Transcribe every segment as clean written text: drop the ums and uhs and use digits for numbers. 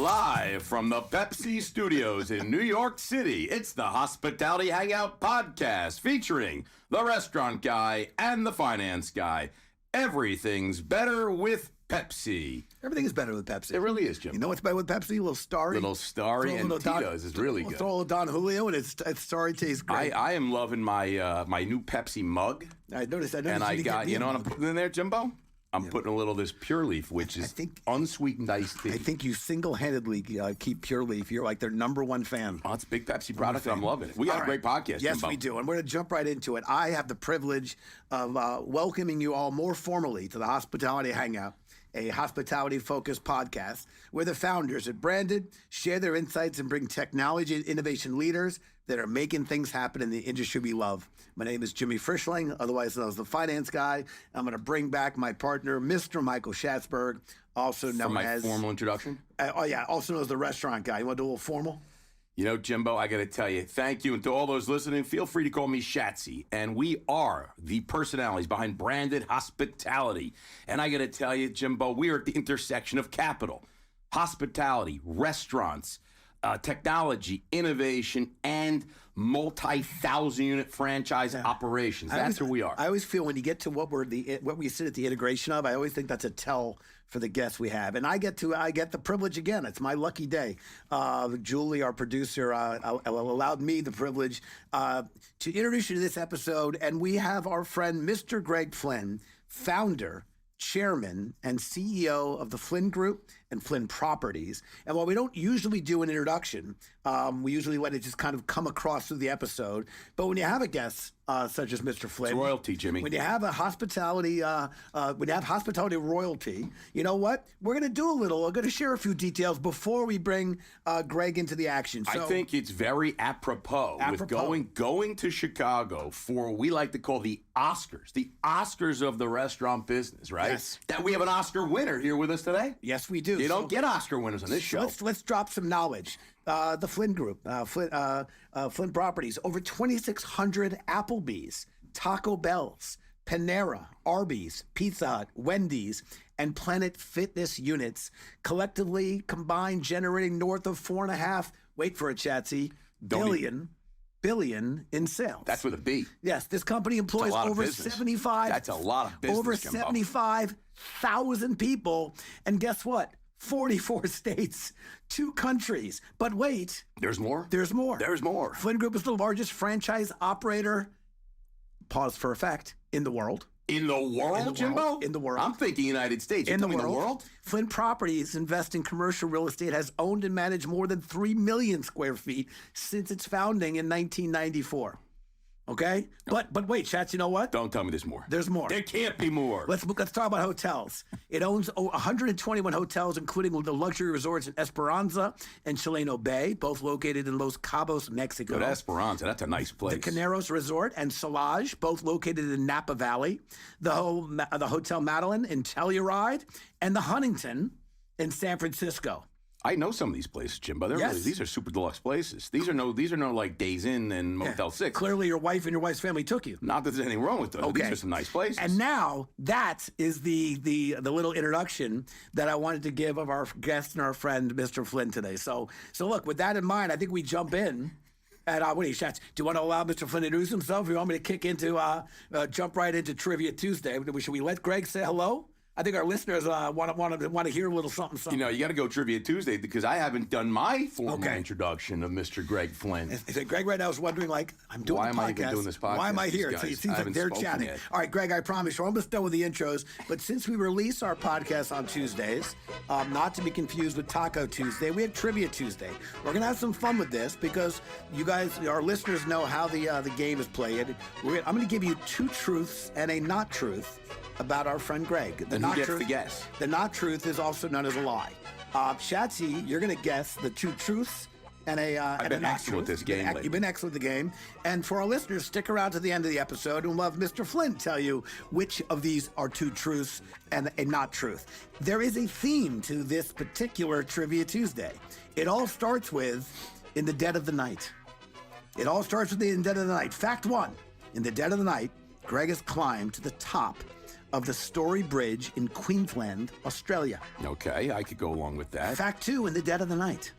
Live from the Pepsi Studios in New York City, it's the Hospitality Hangout podcast featuring the restaurant guy and the finance guy. Everything's better with Pepsi. Everything is better with Pepsi. It really is, Jim. You know what's better with Pepsi? A little Starry. Little Starry and Tito's is really good. Throw a little Don Julio and it's Starry tastes great. I am loving my my new Pepsi mug. I noticed. And I got, you know what I'm putting in there, Jimbo? I'm putting a little of this Pure Leaf, which is unsweetened iced tea. I think you single-handedly keep Pure Leaf. You're like their number one fan. Oh, it's a big Pepsi product, and I'm loving it. We got a great podcast, Yes, Jimbo. we do, and we're going to jump right into it. I have the privilege of welcoming you all more formally to the Hospitality Hangout, a hospitality-focused podcast where the founders at Branded share their insights and bring technology and innovation leaders that are making things happen in the industry we love. My name is Jimmy Frischling, otherwise known as the finance guy. I'm going to bring back my partner, Mr. Michael Schatzberg, also known as... For my formal introduction? Also known as the restaurant guy. You want to do a little formal? You know, Jimbo, I got to tell you, thank you. And to all those listening, feel free to call me Shatsy. And we are the personalities behind Branded Hospitality. And I got to tell you, Jimbo, we are at the intersection of capital, hospitality, restaurants, technology, innovation, and multi-thousand-unit franchise operations. That's where we are. I always feel when you get to what we sit at the integration of, I always think that's a tell for the guests we have. And I get the privilege again. It's my lucky day. Julie, our producer, allowed me the privilege to introduce you to this episode. And we have our friend, Mr. Greg Flynn, founder, chairman, and CEO of the Flynn Group and Flynn Properties. And while we don't usually do an introduction, we usually let it just kind of come across through the episode. But when you have a guest such as Mr. Flynn, it's royalty, Jimmy. When you have a hospitality, royalty, you know what? We're going to share a few details before we bring Greg into the action. So, I think it's very apropos with going to Chicago for what we like to call the Oscars of the restaurant business, right? Yes. That we have an Oscar winner here with us today. Yes, we do. You don't get Oscar winners on this show. Let's drop some knowledge. The Flynn Group, Flynn Properties, over 2,600 Applebees, Taco Bells, Panera, Arby's, Pizza Hut, Wendy's, and Planet Fitness units, collectively combined generating north of 4.5, wait for it, Chatsy, billion in sales. That's with a B. Yes, this company employs over 75. That's a lot of business. Over 75,000 people, and guess what? 44 states, 2 countries. But wait. There's more? There's more. There's more. Flynn Group is the largest franchise operator, pause for effect, in the world. In the world, Jimbo? In the world. I'm thinking United States. In the world? Flynn Properties invest in commercial real estate, has owned and managed more than 3 million square feet since its founding in 1994. Okay? But wait, Schatz, you know what? Don't tell me there's more. There's more. There can't be more. Let's talk about hotels. It owns 121 hotels, including the luxury resorts in Esperanza and Chileno Bay, both located in Los Cabos, Mexico. Go to Esperanza. That's a nice place. The Caneros Resort and Solage, both located in Napa Valley. The Hotel Madeline in Telluride, and the Huntington in San Francisco. I know some of these places, Jimbo. These are super deluxe places. These are no like Days Inn and Motel 6. Clearly, your wife and your wife's family took you. Not that there's anything wrong with those. Okay. These are some nice places. And now that is the little introduction that I wanted to give of our guest and our friend, Mr. Flynn, today. So look, with that in mind, I think we jump in. And what do you, Schatz? Do you want to allow Mr. Flynn to introduce himself? Or you want me to jump right into Trivia Tuesday? Should we let Greg say hello? I think our listeners want to hear a little something. You know, you got to go Trivia Tuesday because I haven't done my formal introduction of Mr. Greg Flynn. Greg right now is wondering, like, I'm doing the podcast. Why am I even doing this podcast? Why am I here? It seems like they're chatting. Yet. All right, Greg, I promise we're almost done with the intros. But since we release our podcast on Tuesdays, not to be confused with Taco Tuesday, we have Trivia Tuesday. We're going to have some fun with this because you guys, our listeners, know how the game is played. I'm going to give you 2 truths and a not truth about our friend Greg. And who gets the guess? The not truth is also known as a lie. Shatsy, you're going to guess the 2 truths and a not truth. I've been excellent with this game. You've been excellent with the game. And for our listeners, stick around to the end of the episode and we'll have Mr. Flynn tell you which of these are 2 truths and a not truth. There is a theme to this particular Trivia Tuesday. It all starts with in the dead of the night. It all starts with in the dead of the night. Fact 1, in the dead of the night, Greg has climbed to the top of the Story Bridge in Queensland, Australia. Okay, I could go along with that. Fact 2, in the dead of the night,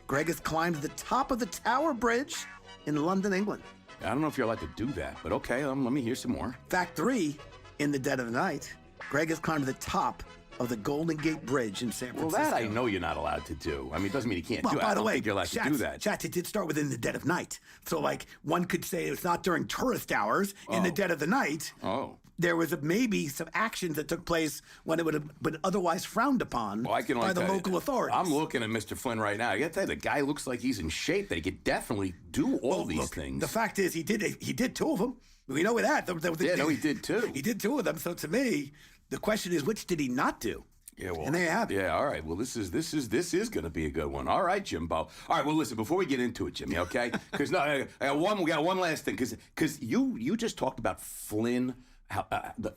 Greg has climbed the top of the Tower Bridge in London, England. I don't know if you're allowed to do that, but okay, let me hear some more. Fact 3, in the dead of the night, Greg has climbed the top of the Golden Gate Bridge in San Francisco. Well, that I know you're not allowed to do. I mean, it doesn't mean you can't do it. By the way, think you're allowed to do that. Schatz, it did start within the dead of night. So, like, one could say it's not during tourist hours in the dead of the night. Oh. There was maybe some actions that took place when it would have been otherwise frowned upon by the local authorities. I'm looking at Mr. Flynn right now. I got to tell you, the guy looks like he's in shape, that he could definitely do all these things. The fact is, he did 2 of them. We know that. He did 2. He did 2 of them. So to me, the question is, which did he not do? Yeah, well, and there you have it. Yeah, all right. Well, this is going to be a good one. All right, Jimbo. All right. Well, listen. Before we get into it, Jimmy, okay? Because I got one. We got one last thing. Because you just talked about Flynn.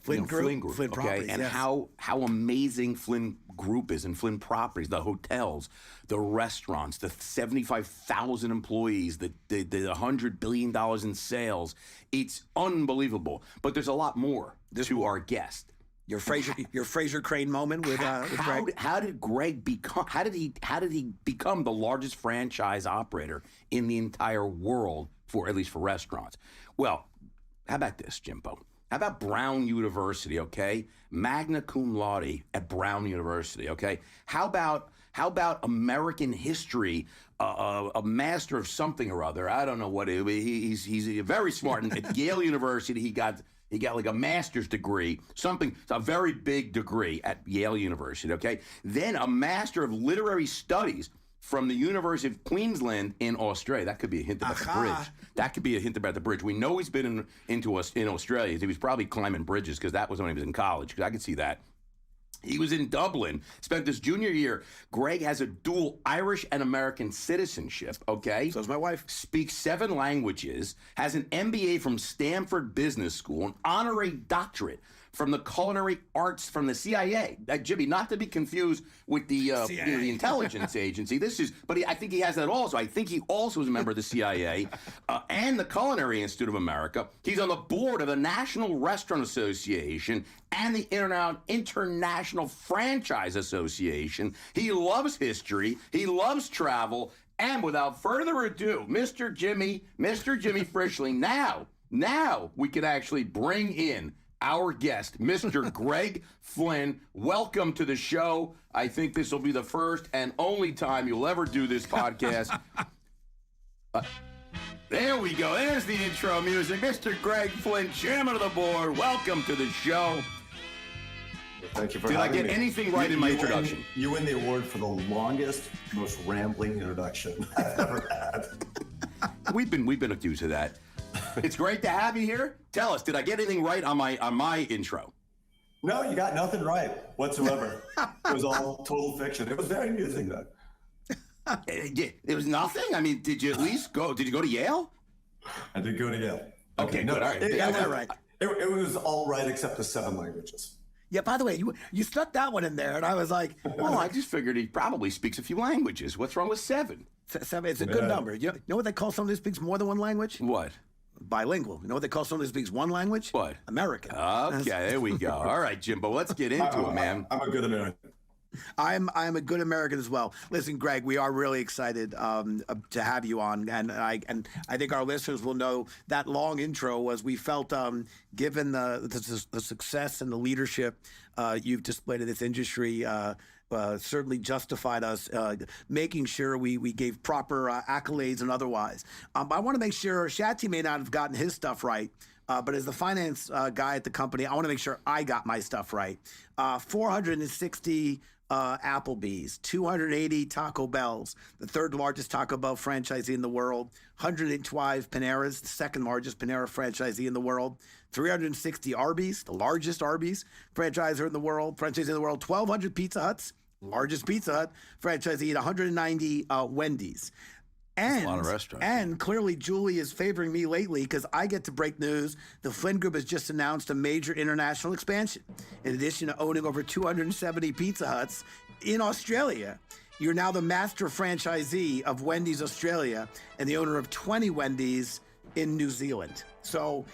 Flynn Group, Flynn Properties, and yes. how amazing Flynn Group is, and Flynn Properties, the hotels, the restaurants, the 75,000 employees, the $100 billion in sales. It's unbelievable. But there's a lot more to our guest. Your Fraser Crane moment with Greg. How did Greg become? How did he become the largest franchise operator in the entire world for at least for restaurants? Well, how about this, Jimbo? How about Brown University, okay? Magna cum laude at Brown University, okay? How about American history, a master of something or other? I don't know what it is. He's very smart. And at Yale University, he got like a master's degree, a very big degree at Yale University, okay? Then a master of literary studies from the University of Queensland in Australia. That could be a hint about the bridge. That could be a hint about the bridge. We know he's been in Australia. He was probably climbing bridges because that was when he was in college, because I could see that. He was in Dublin, spent his junior year. Greg has a dual Irish and American citizenship, okay? So does my wife. Speaks 7 languages, has an MBA from Stanford Business School, an honorary doctorate from the culinary arts from the CIA. Jimmy, not to be confused with the the intelligence agency. I think he has that also. I think he also is a member of the CIA and the Culinary Institute of America. He's on the board of the National Restaurant Association and the International Franchise Association. He loves history. He loves travel. And without further ado, Mr. Jimmy Frischling. Now we can actually bring in our guest, Mr. Greg Flynn. Welcome to the show. I think this will be the first and only time you'll ever do this podcast. There we go. There's the intro music. Mr. Greg Flynn, chairman of the board. Welcome to the show. Thank you for having me. Did I get anything right in my introduction? You win the award for the longest, most rambling introduction I've ever had. We've been accused of that. It's great to have you here. Tell us, did I get anything right on my intro? No, you got nothing right whatsoever. It was all total fiction. It was very amusing, though. It was nothing? I mean, did you at least go? Did you go to Yale? I did go to Yale. Okay, good. All right. It was all right except the 7 languages. Yeah, by the way, you stuck that one in there, and I was like... Well, I just figured he probably speaks a few languages. What's wrong with 7? 7, it's a good number. You know what they call somebody who speaks more than one language? What? Bilingual. You know what they call somebody who speaks one language? What? American. Okay, there we go. All right, Jimbo, let's get into it, man. I'm a good American. I'm a good American as well. Listen, Greg, we are really excited to have you on, and I think our listeners will know that long intro was we felt, given the success and the leadership you've displayed in this industry, certainly justified us making sure we gave proper accolades and otherwise. I want to make sure Schatzy may not have gotten his stuff right. But as the finance guy at the company, I want to make sure I got my stuff right. 460 Applebee's, 280 Taco Bells, the 3rd largest Taco Bell franchisee in the world, 112 Paneras, the 2nd largest Panera franchisee in the world, 360 Arby's, the largest Arby's franchisee in the world, 1,200 Pizza Huts, largest Pizza Hut franchisee, and 190 Wendy's. And, a lot of restaurants. And clearly Julie is favoring me lately because I get to break news. The Flynn Group has just announced a major international expansion. In addition to owning over 270 Pizza Huts in Australia, you're now the master franchisee of Wendy's Australia and the owner of 20 Wendy's in New Zealand. So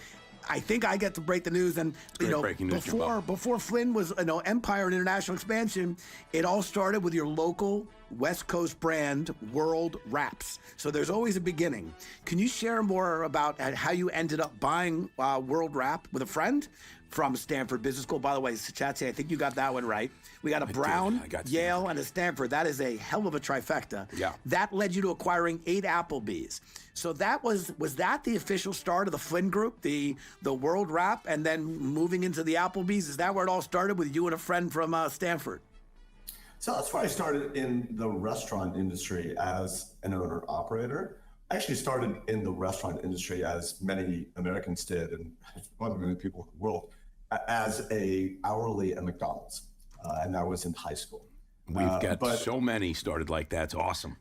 I think I get to break the news. And breaking news, before Flynn was empire and international expansion, it all started with your local West Coast brand, World Wraps. So there's always a beginning. Can you share more about how you ended up buying World Wrap with a friend from Stanford Business School? By the way, Schatzy, I think you got that one right. We got a Brown, Yale, and a Stanford. That is a hell of a trifecta. Yeah. That led you to acquiring 8 Applebees. So that was that the official start of the Flynn Group, the World Wrap, and then moving into the Applebees? Is that where it all started with you and a friend from Stanford? So that's where I started in the restaurant industry as an owner-operator. I actually started in the restaurant industry, as many Americans did, and one of the many people in the world, as a hourly at McDonald's, and that was in high school. We've got so many started like that. It's awesome.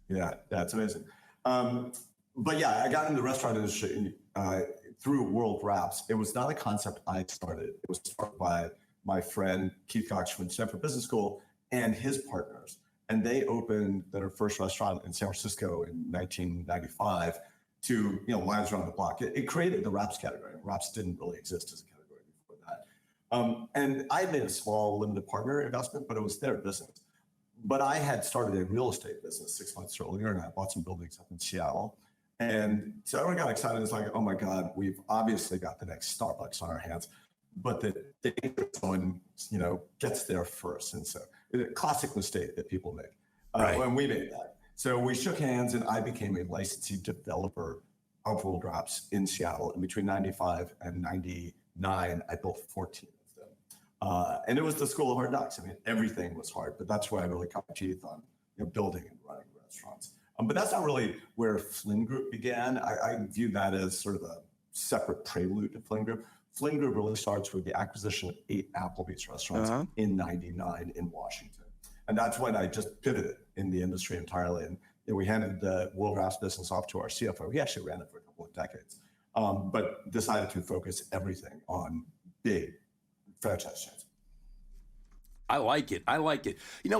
Yeah, that's amazing. But yeah, I got into the restaurant industry through World Wraps. It was not a concept I started. It was started by my friend Keith Cox from Stanford Business School and his partners. And they opened their first restaurant in San Francisco in 1995 to, lines around the block. It created the wraps category. Wraps didn't really exist as a category before that. And I made a small limited partner investment, but it was their business. But I had started a real estate business 6 months earlier, and I bought some buildings up in Seattle. And so everyone got excited. It's like, oh my God, we've obviously got the next Starbucks on our hands. But the someone, gets there first. And so it's a classic mistake that people make. When we made that. So we shook hands, and I became a licensee developer of World Wraps in Seattle. And between 95 and 99, I built 14 of them. And it was the school of hard knocks. I mean, everything was hard, but that's where I really cut my teeth on building and running restaurants. But that's not really where Flynn Group began. I view that as sort of a separate prelude to Flynn Group. Flynn Group really starts with the acquisition of 8 Applebee's restaurants in 99 in Washington. And that's when I just pivoted in the industry entirely. And we handed the World Wraps business off to our CFO. He actually ran it for a couple of decades, but decided to focus everything on big franchise chains. I like it.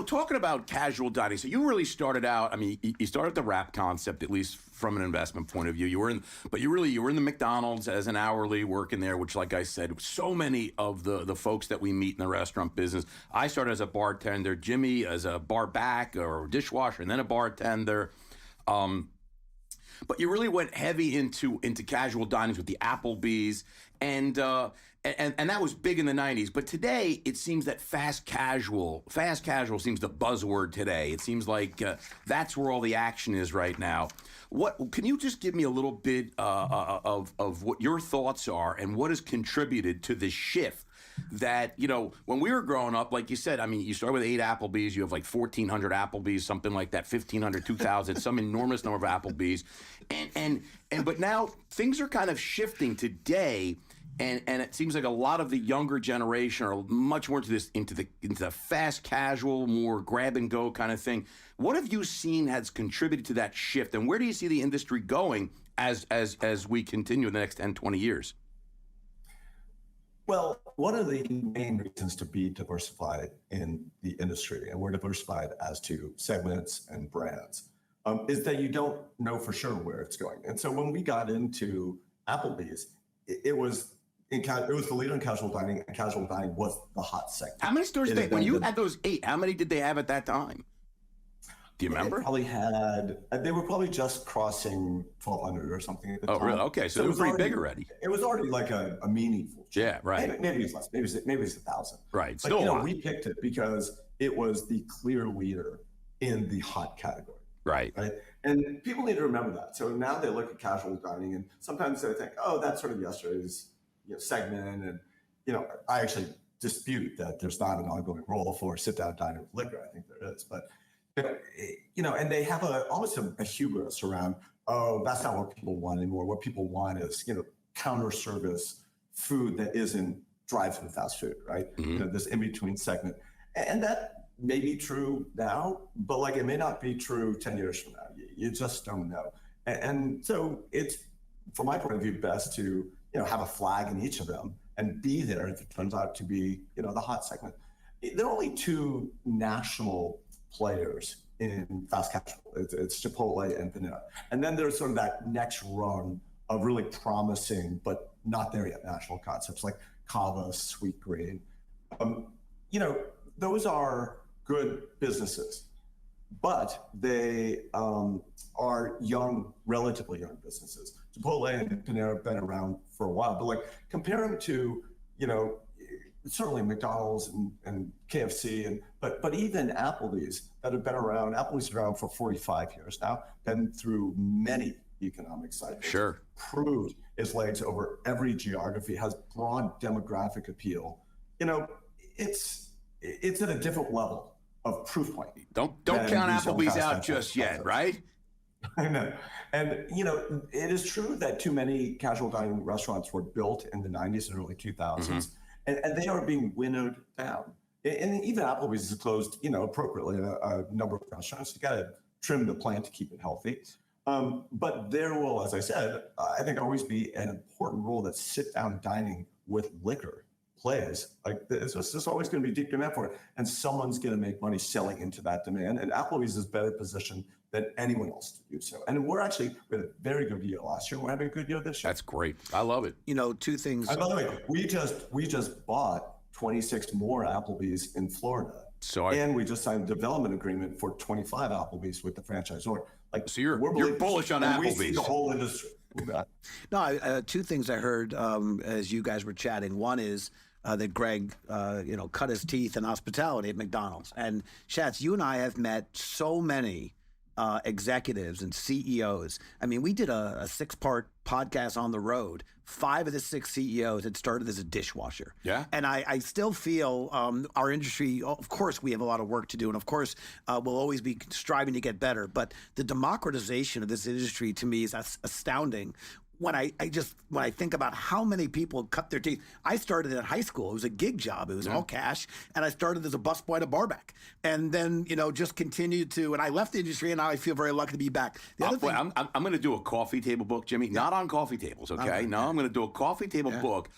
Talking about casual dining, so you really started out, you started the wrap concept, at least from an investment point of view. You were in the McDonald's as an hourly working there, which, like I said, so many of the folks that we meet in the restaurant business. I started as a bartender, Jimmy as a bar back or dishwasher, and then a bartender. But you really went heavy into casual dinings with the Applebee's, and that was big in the 90s. But today, it seems that fast casual seems the buzzword today. It seems like that's where all the action is right now. What can you just give me a little bit of what your thoughts are and what has contributed to this shift? That, when we were growing up, like you said, you start with 8 Applebee's, you have like 1,400 Applebee's, something like that, 1,500, 2,000, some enormous number of Applebee's. But now things are kind of shifting today, and it seems like a lot of the younger generation are much more into the fast casual, more grab and go kind of thing. What have you seen has contributed to that shift, and where do you see the industry going as we continue in the next 10, 20 years? Well, one of the main reasons to be diversified in the industry, and we're diversified as to segments and brands, is that you don't know for sure where it's going. And so when we got into Applebee's, it was the leader in casual dining, and casual dining was the hot segment. How many stores when you had those 8, how many did they have at that time? Do you remember? They were probably just crossing 1,200 or something at the time. Oh, really? Okay, so it was pretty big already. It was already like a meaningful chain. Yeah, right. Maybe it's less. Maybe it's 1,000. Right. But, still a lot. We picked it because it was the clear leader in the hot category. Right. And people need to remember that. So now they look at casual dining, and sometimes they think, oh, that's sort of yesterday's segment. And I actually dispute that there's not an ongoing role for sit-down dining with liquor. I think there is, but and they have almost a hubris around, oh, that's not what people want anymore. What people want is counter service food that isn't drive-through fast food, right? Mm-hmm. This in-between segment, and that may be true now, but it may not be true 10 years from now. You just don't know. And so it's, from my point of view, best to have a flag in each of them and be there if it turns out to be the hot segment. There are only 2 national players in fast casual. It's Chipotle and Panera. And then there's sort of that next rung of really promising but not there yet national concepts like Kava, Sweet Green. Those are good businesses, but they are young, relatively young businesses. Chipotle and Panera have been around for a while, but like compare them to, certainly McDonald's and KFC, but even Applebee's that have been around. Applebee's been around for 45 years now, been through many economic cycles. Sure. Proved its legs over every geography, has broad demographic appeal. It's at a different level of proof point. Don't count Applebee's out just yet, right? I know. And, it is true that too many casual dining restaurants were built in the 90s and early 2000s, and they are being winnowed down. And even Applebee's has closed, appropriately a number of restaurants. You got to trim the plant to keep it healthy. But there will, as I said, I think always be an important role that sit-down dining with liquor plays. Like there's always going to be deep demand for it, and someone's going to make money selling into that demand. And Applebee's is better positioned than anyone else to do so. And we had a very good year last year. We're having a good year this year. That's great. I love it. Two things. And by the way, we just bought 26 more Applebee's in Florida. And we just signed a development agreement for 25 Applebee's with the franchisor. So you're bullish on Applebee's. We see the whole industry. No, two things I heard as you guys were chatting. One is that Greg, cut his teeth in hospitality at McDonald's. And Schatz, you and I have met so many executives and CEOs. I mean, we did a 6-part podcast on the road. 5 of the 6 CEOs had started as a dishwasher. Yeah. And I still feel our industry, of course, we have a lot of work to do. And of course, we'll always be striving to get better. But the democratization of this industry to me is astounding. When I think about how many people cut their teeth. I started in high school. It was a gig job. It was all cash. And I started as a busboy at a bar back. And then, just continued to, and I left the industry, and now I feel very lucky to be back. The other thing, I'm going to do a coffee table book, Jimmy, not on coffee tables, okay? No, I'm going to do a coffee table book.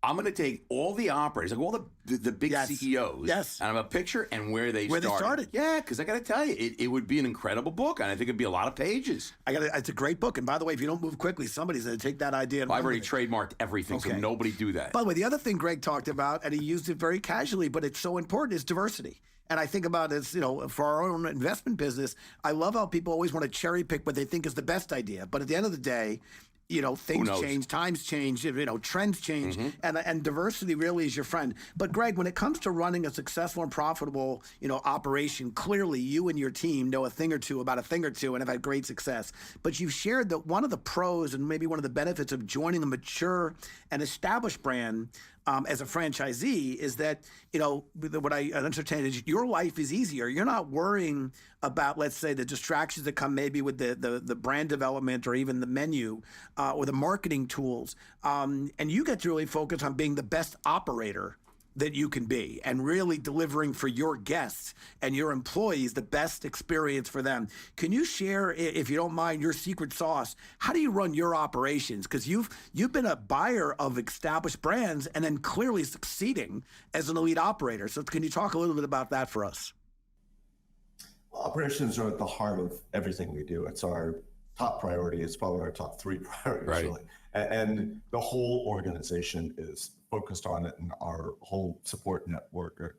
I'm going to take all the operators, like all the big CEOs, and I'm a picture and where they started. Yeah, because I got to tell you, it would be an incredible book, and I think it'd be a lot of pages. It's a great book. And by the way, if you don't move quickly, somebody's going to take that idea. And I've already trademarked everything, so nobody do that. By the way, the other thing Greg talked about, and he used it very casually, but it's so important, is diversity. And I think about it as, for our own investment business, I love how people always want to cherry pick what they think is the best idea. But at the end of the day, things change, times change, trends change, and diversity really is your friend. But Greg, when it comes to running a successful and profitable, operation, clearly you and your team know a thing or two and have had great success. But you've shared that one of the pros and maybe one of the benefits of joining a mature and established brand as a franchisee is that, what I understand is your life is easier. You're not worrying about, let's say, the distractions that come maybe with the brand development or even the menu or the marketing tools. And you get to really focus on being the best operator that you can be and really delivering for your guests and your employees the best experience for them. Can you share, if you don't mind, your secret sauce? How do you run your operations? Because you've been a buyer of established brands and then clearly succeeding as an elite operator. So can you talk a little bit about that for us? Well, operations are at the heart of everything we do. It's our top priority. It's probably our top 3 priorities, really. And the whole organization is focused on it, and our whole support network,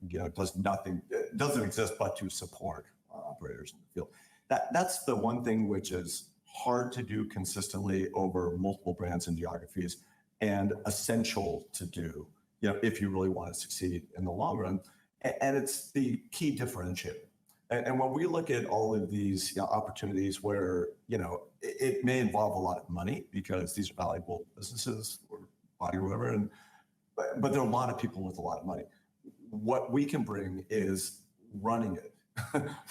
doesn't exist but to support operators in the field. That's the one thing which is hard to do consistently over multiple brands and geographies, and essential to do, if you really want to succeed in the long run. And it's the key differentiator. And when we look at all of these opportunities where, it may involve a lot of money because these are valuable businesses or buying or whatever, but there are a lot of people with a lot of money. What we can bring is running it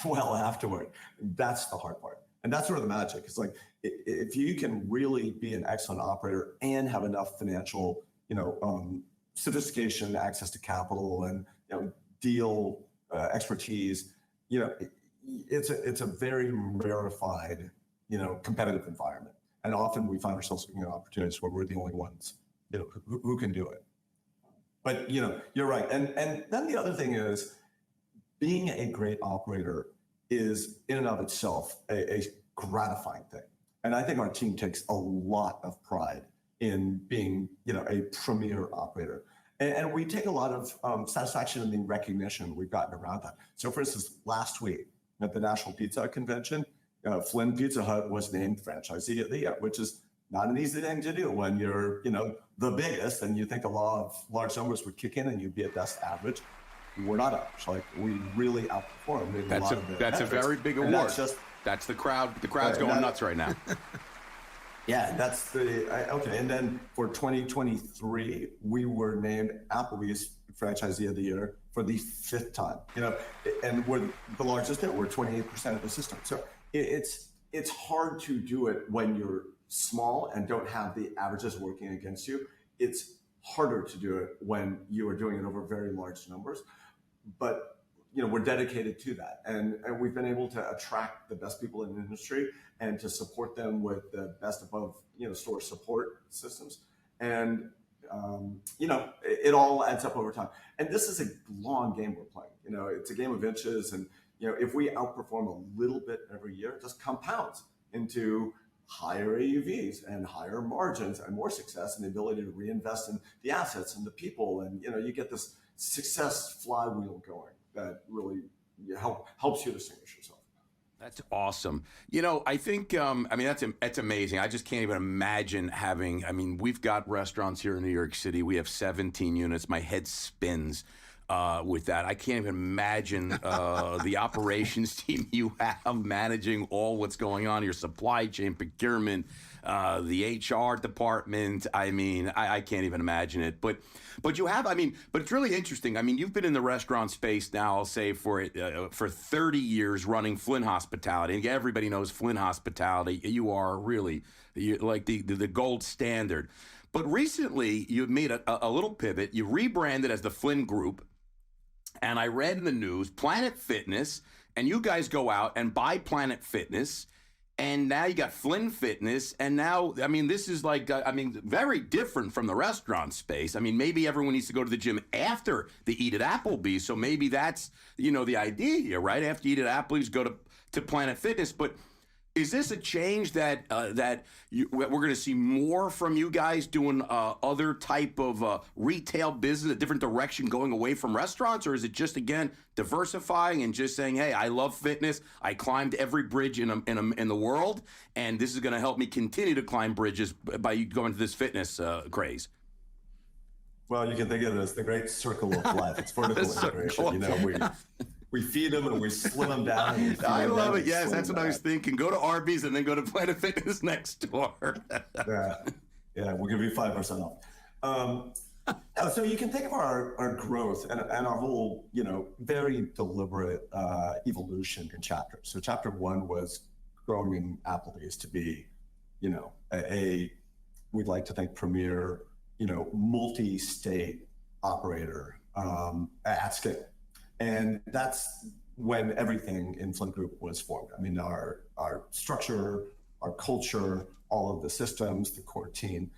well afterward. That's the hard part. And that's sort of the magic. It's like, if you can really be an excellent operator and have enough financial, sophistication, access to capital, and, deal expertise, it's a very rarefied, competitive environment. And often we find ourselves in opportunities where we're the only ones, who can do it. But, you're right. And then the other thing is, being a great operator is in and of itself a gratifying thing. And I think our team takes a lot of pride in being, a premier operator. And we take a lot of satisfaction in the recognition we've gotten around that. So for instance, last week at the National Pizza Convention, Flynn Pizza Hut was named Franchisee of the Year, which is not an easy thing to do when you're, the biggest, and you think a lot of large numbers would kick in and you'd be at best average. We're not average. Like, we really outperformed in that's a lot of the That's metrics. a very big award. That's the crowd. The crowd's going nuts right now. Yeah, that's okay. And then for 2023, we were named Applebee's Franchisee of the Year for the 5th time. And we're the largest there. We're 28% of the system. So it's hard to do it when you're small and don't have the averages working against you. It's harder to do it when you are doing it over very large numbers. But we're dedicated to that, and we've been able to attract the best people in the industry and to support them with the best above store support systems, and it all adds up over time. And this is a long game we're playing. It's a game of inches, and if we outperform a little bit every year, it just compounds into higher AUVs and higher margins and more success and the ability to reinvest in the assets and the people, and you get this success flywheel going that really helps you distinguish yourself. That's awesome. I think, that's amazing. I just can't even imagine having, we've got restaurants here in New York City. We have 17 units. My head spins with that. I can't even imagine the operations team you have managing all what's going on, your supply chain, procurement, the HR department. I can't even imagine it. But you have, but it's really interesting. You've been in the restaurant space now, I'll say, for 30 years running Flynn Hospitality. And everybody knows Flynn Hospitality. You are really like the gold standard. But recently, you've made a little pivot. You rebranded as the Flynn Group. And I read in the news, Planet Fitness, and you guys go out and buy Planet Fitness. And now you got Flynn Fitness, and now, this is like, very different from the restaurant space. Maybe everyone needs to go to the gym after they eat at Applebee, so maybe that's, the idea here, right? After you eat at Applebee's, go to Planet Fitness. But is this a change that we're going to see more from you guys doing other type of retail business, a different direction, going away from restaurants? Or is it just, again, diversifying and just saying, hey, I love fitness. I climbed every bridge in the world, and this is going to help me continue to climb bridges by going to this fitness craze? Well, you can think of it as the great circle of life. It's vertical integration. We feed them and we slim them down. I love it. Yes, that's what I was thinking. Go to Arby's and then go to Planet Fitness next door. Yeah, we'll give you 5% off. So you can think of our growth and our whole, very deliberate evolution in chapters. So chapter 1 was growing Applebee's to be, we'd like to think premier, multi-state operator at scale. And that's when everything in Flynn Group was formed. Our structure, our culture, all of the systems, the core team.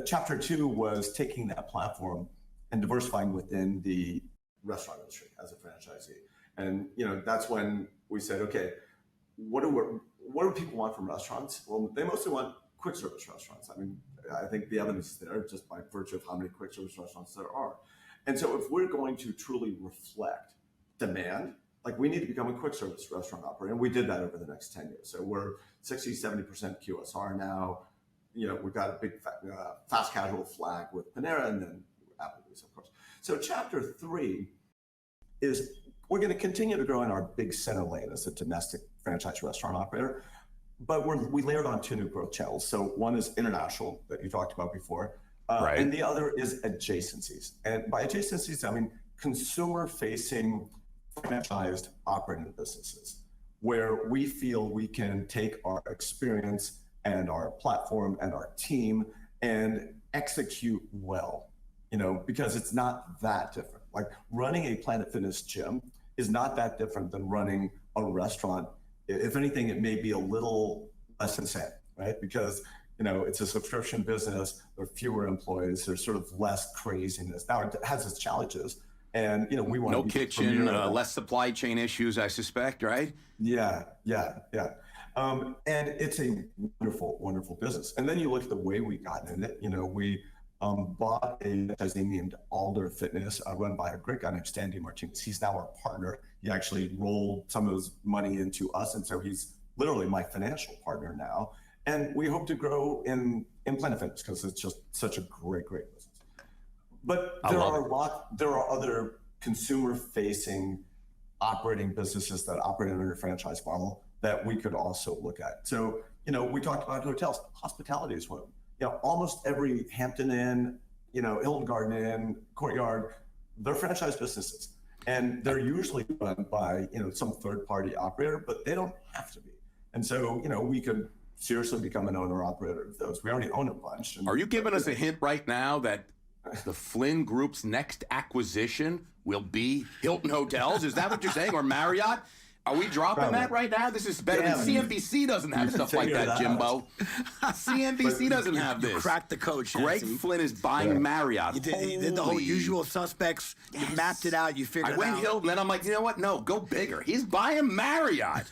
Chapter 2 was taking that platform and diversifying within the restaurant industry as a franchisee. And that's when we said, okay, what do people want from restaurants? Well, they mostly want quick service restaurants. I think the evidence is there just by virtue of how many quick service restaurants there are. And so if we're going to truly reflect demand, like, we need to become a quick service restaurant operator. And we did that over the next 10 years. So we're 60-70% QSR now. We've got a big fast casual flag with Panera and then Applebee's, of course. So chapter 3 is we're going to continue to grow in our big center lane as a domestic franchise restaurant operator. But we layered on 2 new growth channels. So one is international that you talked about before. Right. And the other is adjacencies. And by adjacencies, consumer-facing franchised operating businesses, where we feel we can take our experience and our platform and our team and execute well, because it's not that different. Like, running a Planet Fitness gym is not that different than running a restaurant. If anything, it may be a little less insane, right? Because it's a subscription business. There are fewer employees. There's sort of less craziness. Now, it has its challenges, and we want no kitchen, less supply chain issues, I suspect, right? Yeah. And it's a wonderful, wonderful business. And then you look at the way we got in it. We bought a franchisee named Alder Fitness, run by a great guy named Stanley Martinez. He's now our partner. He actually rolled some of his money into us, and so he's literally my financial partner now. And we hope to grow in Planet Fitness because it's just such a great, great business. But there are other consumer-facing operating businesses that operate under a franchise model that we could also look at. So, we talked about hotels. Hospitality is one of them. Almost every Hampton Inn, Hilton Garden Inn, Courtyard, they're franchise businesses. And they're usually run by, some third-party operator, but they don't have to be. And so, we could seriously become an owner-operator of those. We already own a bunch. Are you giving us a hint right now that the Flynn Group's next acquisition will be Hilton Hotels? Is that what you're saying? Or Marriott? Are we dropping that right now? This is better than CNBC doesn't have stuff like that, Jimbo. CNBC doesn't have this. You cracked the code, Greg Flynn is buying Marriott. You did the whole usual suspects. Yes. You mapped it out. You figured it out. I went Hilton, then I'm like, you know what? No, go bigger. He's buying Marriott.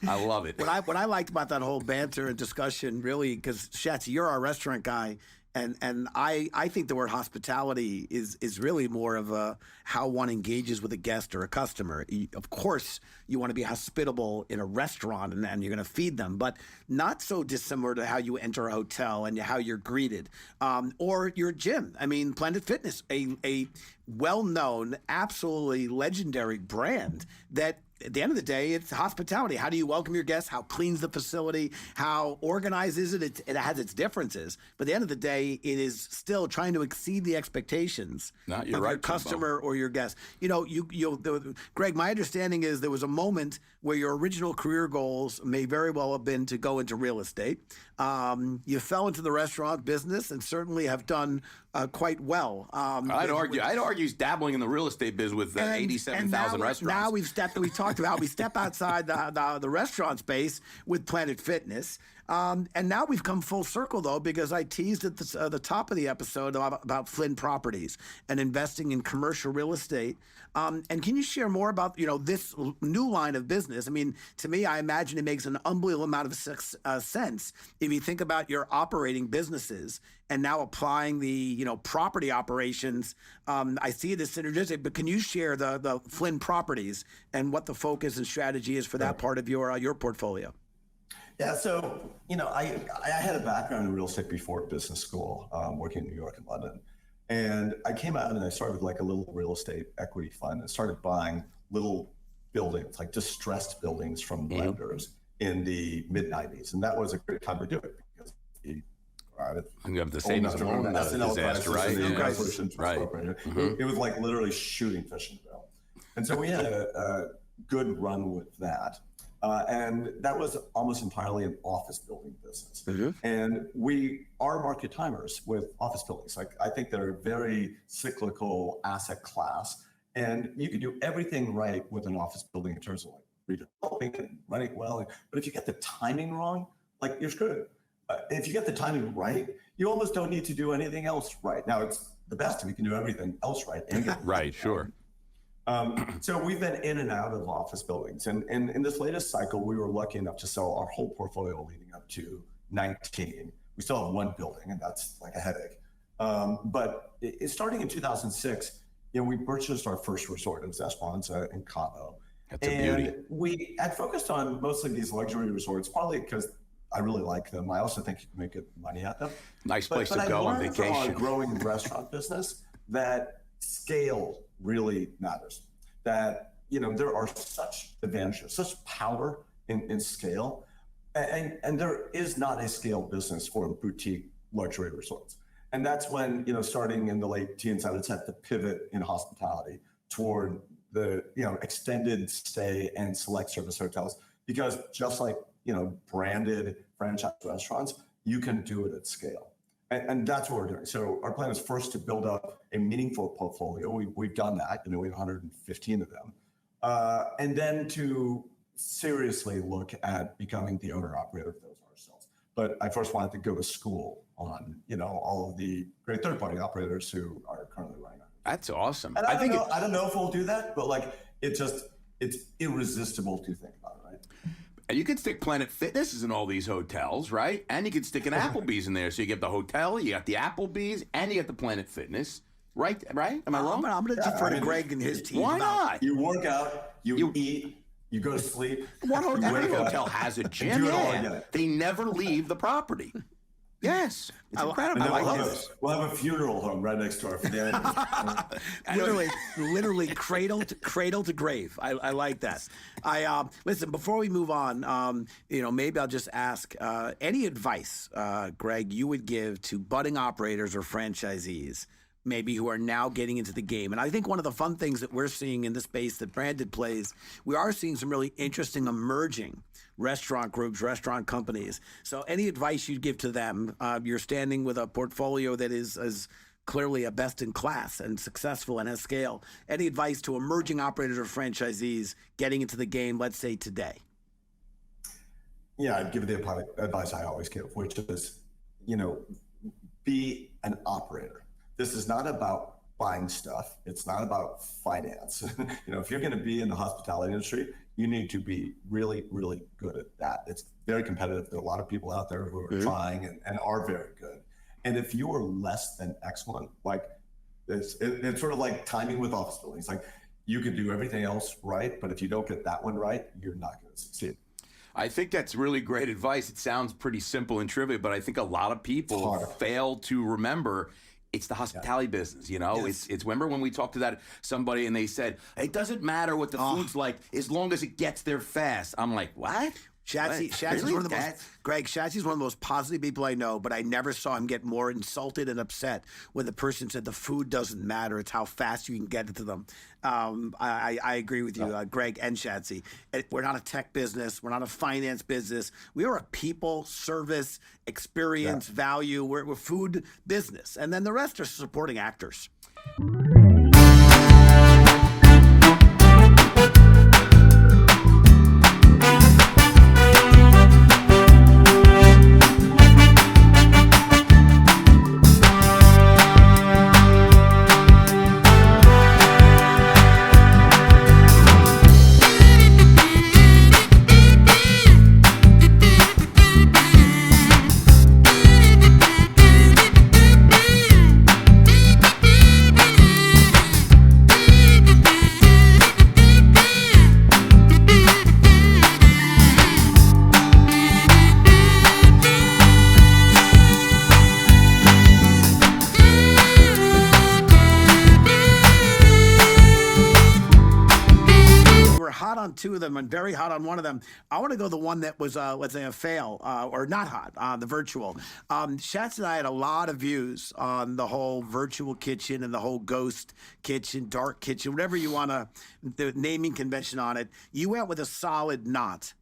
I love it. What I liked about that whole banter and discussion, really, because Schatz, you're our restaurant guy. And I think the word hospitality is really more of a how one engages with a guest or a customer. Of course, you want to be hospitable in a restaurant and you're going to feed them, but not so dissimilar to how you enter a hotel and how you're greeted. Or your gym. I mean, Planet Fitness, a well-known, absolutely legendary brand that at the end of the day, it's hospitality. How do you welcome your guests? How clean's the facility? How organized is it? It has its differences. But at the end of the day, it is still trying to exceed the expectations of your customer or your guest. Greg, my understanding is there was a moment where your original career goals may very well have been to go into real estate. You fell into the restaurant business and certainly have done quite well. I'd argue dabbling in the real estate biz with 87,000 restaurants. Now we step outside the restaurant space with Planet Fitness. And now we've come full circle, though, because I teased at the top of the episode about Flynn Properties and investing in commercial real estate. And can you share more about this new line of business? I mean, to me, I imagine it makes an unbelievable amount of sense if you think about your operating businesses and now applying the property operations. I see it as synergistic, but can you share the Flynn Properties and what the focus and strategy is for that part of your portfolio? Yeah, so, I had a background in real estate before business school, working in New York and London. And I came out and I started like a little real estate equity fund and started buying little buildings, like distressed buildings from lenders in the mid-90s. And that was a great time to do it because you have the savings and loan disaster, right? It was like literally shooting fish in the barrel. And so we had a good run with that. And that was almost entirely an office building business. And we are market timers with office buildings. Like, I think they're a very cyclical asset class. And you can do everything right with an office building in terms of like redeveloping and running well. But if you get the timing wrong, like, you're screwed. If you get the timing right, you almost don't need to do anything else right. Now, it's the best if you can do everything else right. And get right, sure. So we've been in and out of office buildings. And in this latest cycle, we were lucky enough to sell our whole portfolio leading up to 19. We still have one building, and that's like a headache. But starting in 2006, we purchased our first resort in Zest in Cabo. That's a beauty. We had focused on mostly these luxury resorts, partly because I really like them. I also think you can make good money at them. Nice place to go on vacation. From a growing restaurant business that scale really matters. That, there are such advantages, such power in scale. And there is not a scale business for boutique luxury resorts. And that's when, starting in the late teens, I would set the pivot in hospitality toward the, extended stay and select service hotels. Because just like, branded franchise restaurants, you can do it at scale. And that's what we're doing. So our plan is first to build up a meaningful portfolio. We've done that. We have 115 of them. And then to seriously look at becoming the owner-operator of those ourselves. But I first wanted to go to school on, all of the great third-party operators who are currently running it. That's awesome. And I don't know if we'll do that, but it's irresistible to think about it, right? And you can stick Planet Fitnesses in all these hotels, right? And you can stick an Applebee's in there. So you get the hotel, you got the Applebee's, and you got the Planet Fitness. Right? Am I wrong? I'm going to defer to Greg and his team. Why not? You work out, you eat, you go to sleep. Every hotel has a gym. Yeah. They never leave the property. Yes. It's incredible. I love this. We'll have a funeral home right next to our family. literally cradle to grave. I like that. Listen, before we move on, maybe I'll just ask any advice, Greg, you would give to budding operators or franchisees, maybe who are now getting into the game. And I think one of the fun things that we're seeing in the space that Branded plays, we are seeing some really interesting emerging restaurant groups, restaurant companies. So any advice you'd give to them? You're standing with a portfolio that is clearly a best in class and successful and has scale. Any advice to emerging operators or franchisees getting into the game, let's say today? Yeah, I'd give the advice I always give, which is, be an operator. This is not about buying stuff. It's not about finance. If you're going to be in the hospitality industry, you need to be really, really good at that. It's very competitive. There are a lot of people out there who are trying and are very good. And if you are less than excellent, like it's sort of like timing with office buildings. Like you can do everything else right, but if you don't get that one right, you're not going to succeed. I think that's really great advice. It sounds pretty simple and trivial, but I think a lot of people fail to remember it's the hospitality business, Yes. It's remember when we talked to that somebody and they said, it doesn't matter what the food's like as long as it gets there fast. I'm like, what? Schatz's one of the most, Greg, Schatz's one of the most positive people I know, but I never saw him get more insulted and upset when the person said the food doesn't matter. It's how fast you can get it to them. I agree with you, Greg and Schatzy. We're not a tech business. We're not a finance business. We are a people, service, experience, value. We're a food business. And then the rest are supporting actors. Two of them and very hot on one of them. I want to go the one that was, let's say, a fail or not hot, the virtual. Schatz and I had a lot of views on the whole virtual kitchen and the whole ghost kitchen, dark kitchen, whatever you want to, the naming convention on it. You went with a solid not.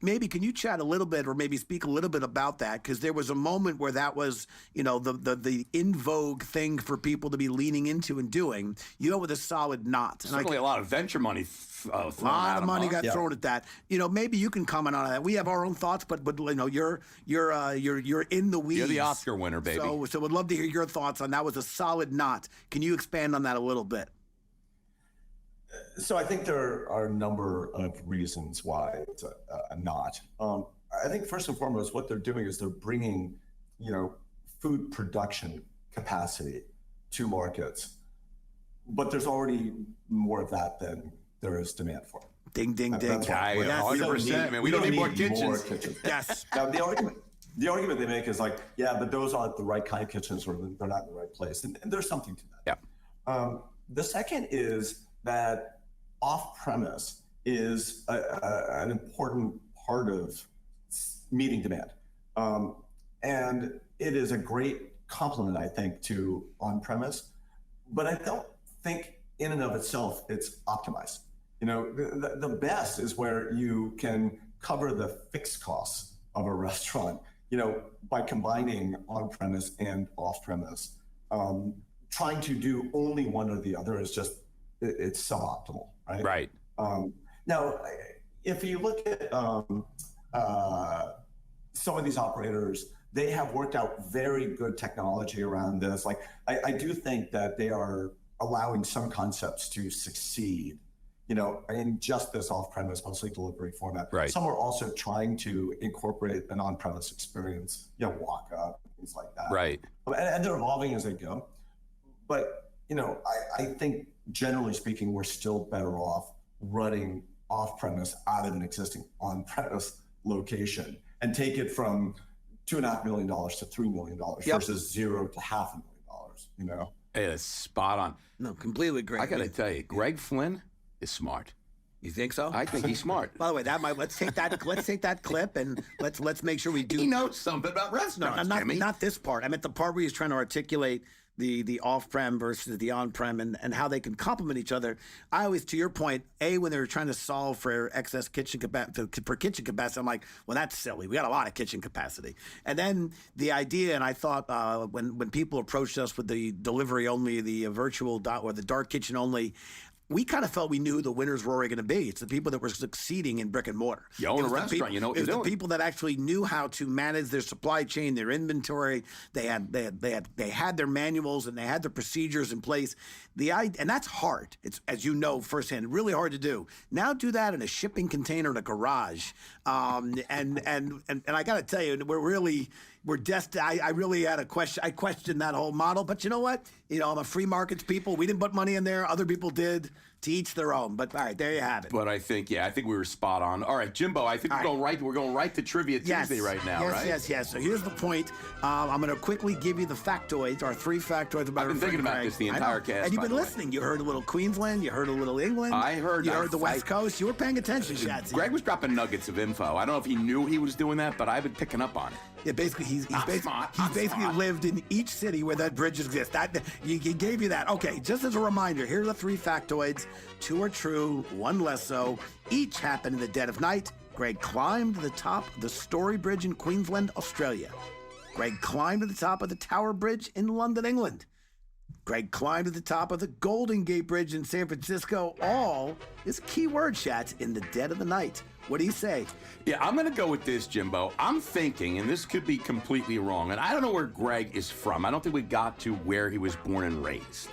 Maybe can you chat a little bit or maybe speak a little bit about that? Because there was a moment where that was, the in vogue thing for people to be leaning into and doing. You went with a solid not. Certainly a lot of venture money. A lot of money got thrown at that. Maybe you can comment on that. We have our own thoughts, but you're in the weeds. You're the Oscar winner, baby. So would love to hear your thoughts on that. Was a solid not. Can you expand on that a little bit? So I think there are a number of reasons why it's a not. I think first and foremost, what they're doing is they're bringing, food production capacity to markets, but there's already more of that than there is demand for. Ding, ding, ding. 100%, man. We don't need more kitchens. Yes. Now, the argument they make is like, yeah, but those aren't the right kind of kitchens or they're not in the right place. And there's something to that. Yeah. The second is that off-premise is an important part of meeting demand. And it is a great complement, I think, to on-premise. But I don't think in and of itself it's optimized. The best is where you can cover the fixed costs of a restaurant, by combining on-premise and off-premise. Trying to do only one or the other is just, it's suboptimal, right? Right. Now, if you look at some of these operators, they have worked out very good technology around this. Like, I do think that they are allowing some concepts to succeed, in just this off-premise, mostly delivery format. Right. Some are also trying to incorporate an on-premise experience, walk up, things like that. Right. And they're evolving as they go. But, I think generally speaking, we're still better off running off-premise out of an existing on-premise location and take it from $2.5 million to $3 million versus $0 to $500,000, Hey, that's spot on. No, completely agree. I got to tell you, Greg Flynn is smart. You think so? I think he's smart. By the way, let's take that clip and let's make sure we do. He knows something about restaurants, Jimmy. Not this part. I meant the part where he's trying to articulate the off-prem versus the on-prem and how they can complement each other. I always, to your point, when they're trying to solve for excess kitchen capacity, I'm like, well, that's silly. We got a lot of kitchen capacity. And then the idea, and I thought when people approached us with the delivery only, the virtual or the dark kitchen only, we kind of felt we knew who the winners were already going to be. It's the people that were succeeding in brick and mortar. You own a restaurant, you know what you're doing. It was the people that actually knew how to manage their supply chain, their inventory. They had their manuals and they had their procedures in place. And that's hard. It's, as you know firsthand, really hard to do. Now do that in a shipping container in a garage. And I got to tell you, we're destined. I really had a question. I questioned that whole model, but you know what? I'm a free markets people. We didn't put money in there. Other people did. To each their own. But all right, there you have it. But I think we were spot on. All right, Jimbo, I think we're going right to Trivia Tuesday right now, right? Yes. So here's the point. I'm going to quickly give you the factoids, our 3 factoids about. I've been thinking about this the entire cast. And you've been listening. You heard a little Queensland. You heard a little England. I heard. You heard the West Coast. You were paying attention, Schatzy. Greg was dropping nuggets of info. I don't know if he knew he was doing that, but I've been picking up on it. Yeah, basically, he's basically lived in each city where that bridge exists. He gave you that. Okay, just as a reminder, here are the 3 factoids. 2 are true, 1 less so. Each happened in the dead of night. Greg climbed to the top of the Story Bridge in Queensland, Australia. Greg climbed to the top of the Tower Bridge in London, England. Greg climbed to the top of the Golden Gate Bridge in San Francisco. All is a key word, Schatz, in the dead of the night. What do you say? Yeah, I'm going to go with this, Jimbo. I'm thinking, and this could be completely wrong, and I don't know where Greg is from. I don't think we got to where he was born and raised.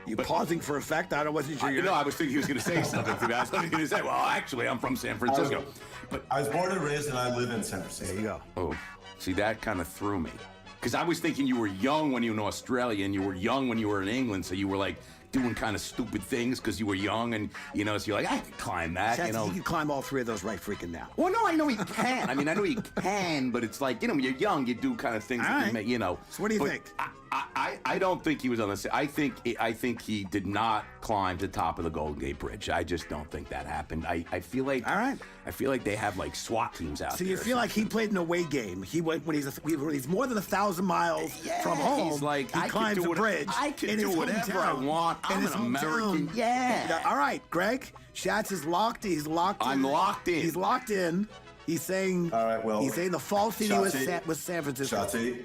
You pausing for effect? I wasn't sure. I was thinking he was going to say something to me. I was going to say, well, actually, I'm from San Francisco. But I was born and raised, and I live in San Francisco. There you go. Oh, see, that kind of threw me. Because I was thinking you were young when you were in Australia, and you were young when you were in England, so you were like doing kind of stupid things because you were young, and so you're like, I can climb that. He can climb all 3 of those right freaking now. Well, no, I know he can. I know he can, but it's like, when you're young, you do kind of things that you make, So what do you think? I don't think he was on the. I think he did not climb to the top of the Golden Gate Bridge. I just don't think that happened. I feel like. All right. I feel like they have like SWAT teams out there. So you feel like he played an away game. He went when he's more than 1,000 miles from home. He's like, he climbs a bridge. I can do whatever I want. I'm an American. Yeah. All right, Greg. Schatz is locked. He's locked. I'm locked in. He's locked in. He's saying. All right. Well. He's saying the false city was San Francisco. Schatzy,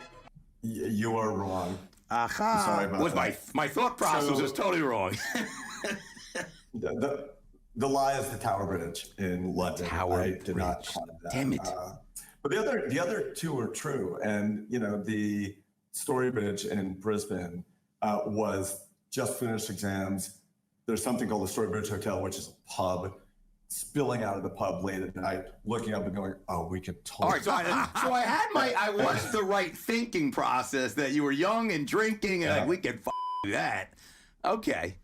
you are wrong. Aha. Sorry about that. My thought process is totally wrong. The lie is the Tower Bridge in London. I did not climb that. Damn it. But the other 2 are true. And, the Story Bridge in Brisbane was just finished exams. There's something called the Story Bridge Hotel, which is a pub. Spilling out of the pub late at night, looking up and going, "Oh, we could totally." All right, so I watched the right thinking process that you were young and drinking, and we could do that. Okay.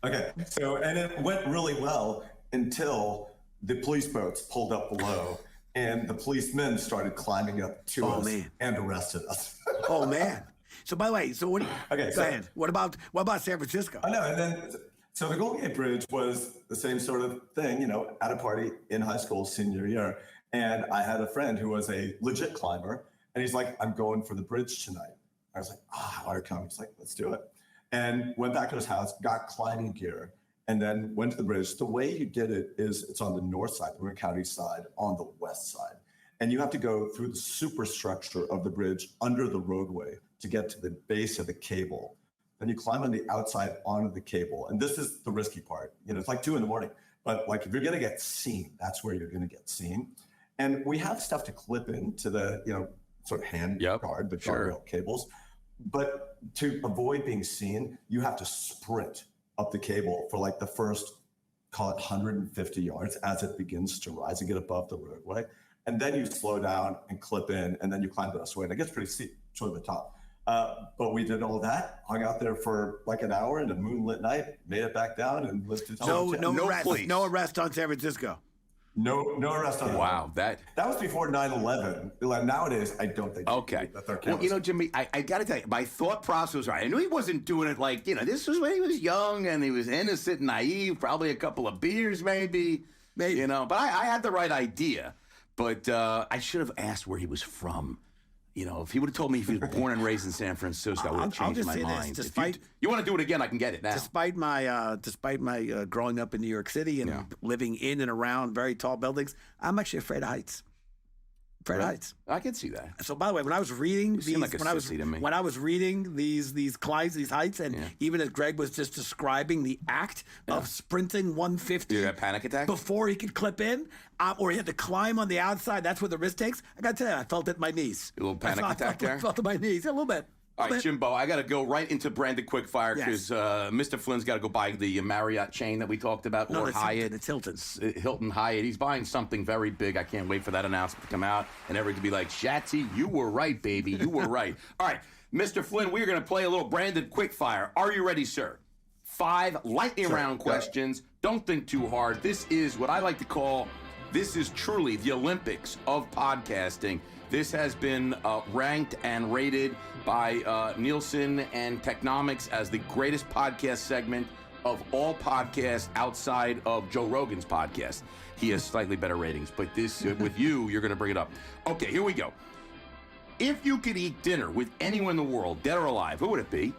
So, and it went really well until the police boats pulled up below, and the policemen started climbing up to us and arrested us. Oh man! So by the way, what? Go ahead. What about San Francisco? I know, and then. So the Golden Gate Bridge was the same sort of thing, at a party in high school senior year. And I had a friend who was a legit climber, and he's like, I'm going for the bridge tonight. I was like, I want to come. He's like, let's do it. And went back to his house, got climbing gear, and then went to the bridge. The way you did it is it's on the north side, the Marin County side, on the west side. And you have to go through the superstructure of the bridge under the roadway to get to the base of the cable. Then you climb on the outside onto the cable. And this is the risky part. It's like 2 a.m. But like if you're going to get seen, that's where you're going to get seen. And we have stuff to clip into the, sort of hand guard, the guardrail cables. But to avoid being seen, you have to sprint up the cable for like the first call it 150 yards as it begins to rise and get above the roadway. And then you slow down and clip in, and then you climb the rest of the way. And it gets pretty steep toward the top. But we did all that, hung out there for like an hour in a moonlit night, made it back down, and lived to tell No arrest on San Francisco. No arrest on Wow, that was before 9/11. Like, nowadays, I don't think. okay. That they're Well, you know, Jimmy, I got to tell you, my thought process was right. I knew he wasn't doing it like, you know, this was when he was young and he was innocent, naive, probably a couple of beers, maybe. You know, but I had the right idea. But I should have asked where he was from. You know, if he would have told me if he was born and raised in San Francisco, I would have changed my mind. If you want to do it again, I can get it now. Despite my growing up in New York City and living in and around very tall buildings, I'm actually afraid of heights. Afraid of heights. I can see that. So, by the way, when I was reading these, like a sissy to me. when I was reading these climbs, these heights, and even as Greg was just describing the act of sprinting 150, you had a panic attack before he could clip in, or he had to climb on the outside. That's where the risk takes. I got to tell you, I felt it in my knees. A little panic attack there. I felt it in my knees a little bit. All right, Jimbo, I got to go right into branded quickfire because Mr. Flynn's got to go buy the Marriott chain that we talked about, or Hyatt. It's Hilton's. Hilton Hyatt. He's buying something very big. I can't wait for that announcement to come out and everybody to be like, Shatsy, you were right, baby. You were right. All right, Mr. Flynn, we're going to play a little branded quickfire. Are you ready, sir? 5 lightning round questions. Don't think too hard. This is what I like to call, this is truly the Olympics of podcasting. This has been ranked and rated by Nielsen and Technomics as the greatest podcast segment of all podcasts outside of Joe Rogan's podcast. He has slightly better ratings, but this, with you, you're going to bring it up. Okay, here we go. If you could eat dinner with anyone in the world, dead or alive, who would it be?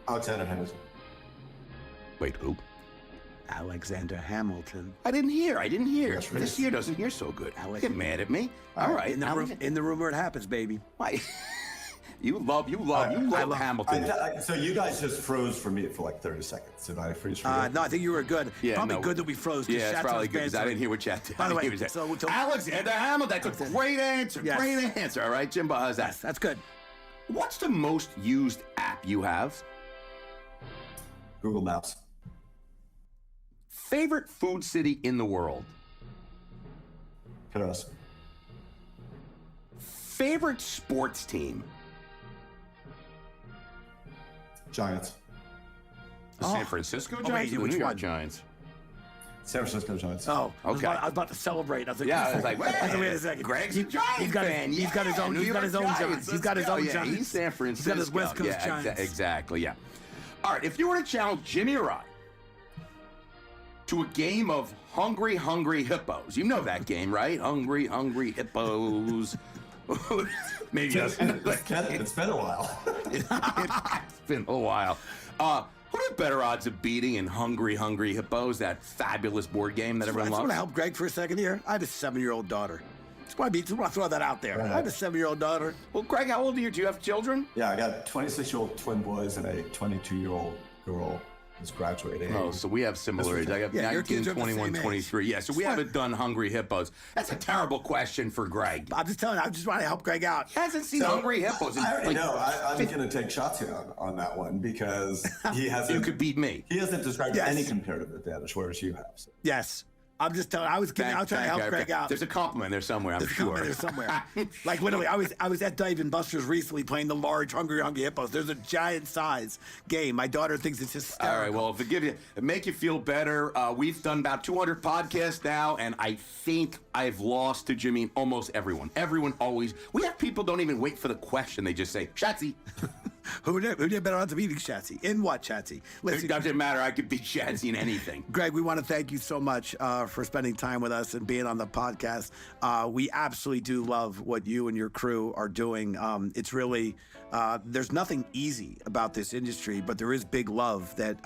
Alexander Hamilton. Wait, who? Alexander Hamilton. I didn't hear. Yes, This year doesn't hear so good. Get mad at me. All right. In the room where it happens, baby. Why? You love Hamilton. So you guys just froze for me for like 30 seconds. Did I freeze for you? No, I think you were good. Yeah, probably good that we froze. Yeah, it's probably good because I didn't hear what Chat did. By the way, Alexander Hamilton. That's a great answer. Yes. Great answer. All right, Jimbo, how's that? Yes, that's good. What's the most used app you have? Google Maps. Favorite food city in the world? Paris. Favorite sports team? Giants. The San Francisco Giants or the New York Giants? San Francisco Giants. Oh, okay. I was about to celebrate. I was like, I was like, wait a second. Greg's a Giants fan. He's got his own Giants. He's got his own Giants. He's San Francisco. He's got his West Coast Giants. Exactly, yeah. All right, if you were to challenge Jimmy or I to a game of Hungry Hippos, you know that game, right? Hungry Hippos. Maybe it's been a while. It's been a while. What are better odds of beating in Hungry Hippos, that fabulous board game that everyone loves? I want to help Greg for a second here. I have a 7-year-old daughter. I want to throw that out there. I have a 7-year-old daughter. Well, Greg, how old are you? Do you have children? Yeah, I got 26-year-old twin boys and a 22-year-old girl who's graduating. Oh, so we have similar age. I got 19, 21, 23. Yeah, so we haven't done Hungry Hippos. That's a terrible question for Greg. I'm just telling you, I'm just trying to help Greg out. He hasn't seen Hungry Hippos. I already know. I'm going to take shots on that one because he hasn't. You could beat me. He hasn't described any comparative advantage, whereas you have. So. Yes. I'm just telling. I was trying to help Greg out. There's a compliment there somewhere. I'm sure. There's somewhere. Like literally, I was at Dave and Buster's recently playing the large Hungry Hippos. There's a giant size game. My daughter thinks it's hysterical. All right. Well, to make you feel better, we've done about 200 podcasts now, and I think I've lost to Jimmy almost everyone. Everyone always. We have people don't even wait for the question. They just say Shatsy. Who did better odds of beating Shatsy? In what, Shatsy? Listen, it doesn't matter. I could beat Shatsy in anything. Greg, we want to thank you so much for spending time with us and being on the podcast. We absolutely do love what you and your crew are doing. It's really, there's nothing easy about this industry, but there is big love that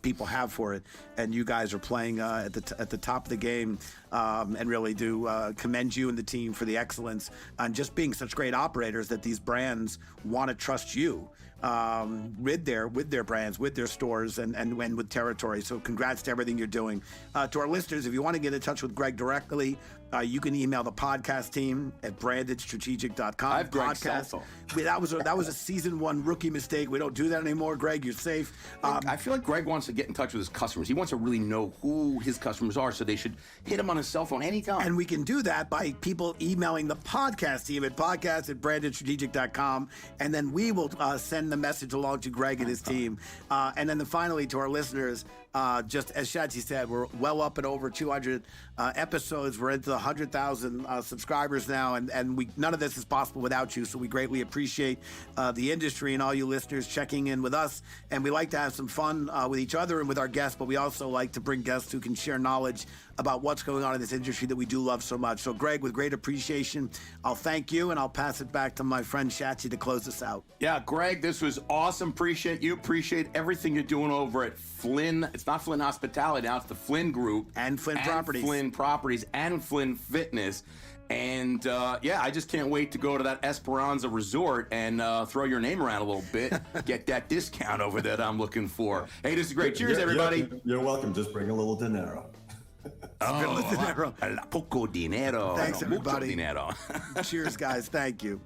people have for it. And you guys are playing at the top of the game and really do commend you and the team for the excellence and just being such great operators that these brands want to trust you. With their brands, with their stores, and with territory. So congrats to everything you're doing. To our listeners, if you want to get in touch with Greg directly, You can email the podcast team at brandedstrategic.com. I have Greg's cell phone. That was a season 1 rookie mistake. We don't do that anymore. Greg, you're safe. I feel like Greg wants to get in touch with his customers. He wants to really know who his customers are, so they should hit him on his cell phone anytime. And we can do that by people emailing the podcast team at podcast@brandedstrategic.com, and then we will send the message along to Greg and his team. And then finally, to our listeners, just as Schatzberg said, we're well up and over 200 episodes. We're into the 100,000 subscribers now, and none of this is possible without you. So we greatly appreciate the industry and all you listeners checking in with us. And we like to have some fun with each other and with our guests, but we also like to bring guests who can share knowledge about what's going on in this industry that we do love so much. So Greg, with great appreciation, I'll thank you, and I'll pass it back to my friend Schatzberg to close us out. Yeah, Greg, this was awesome. Appreciate you. Appreciate everything you're doing over at Flynn. It's not Flynn Hospitality now, it's the Flynn Group. And Flynn Properties. Flynn Properties and Flynn Fitness. And I just can't wait to go to that Esperanza Resort and throw your name around a little bit, get that discount over that I'm looking for. Hey, this is great. Cheers, everybody. You're welcome. Just bring a little dinero. Poco dinero. Thanks, Mucho everybody. dinero. Cheers, guys. Thank you.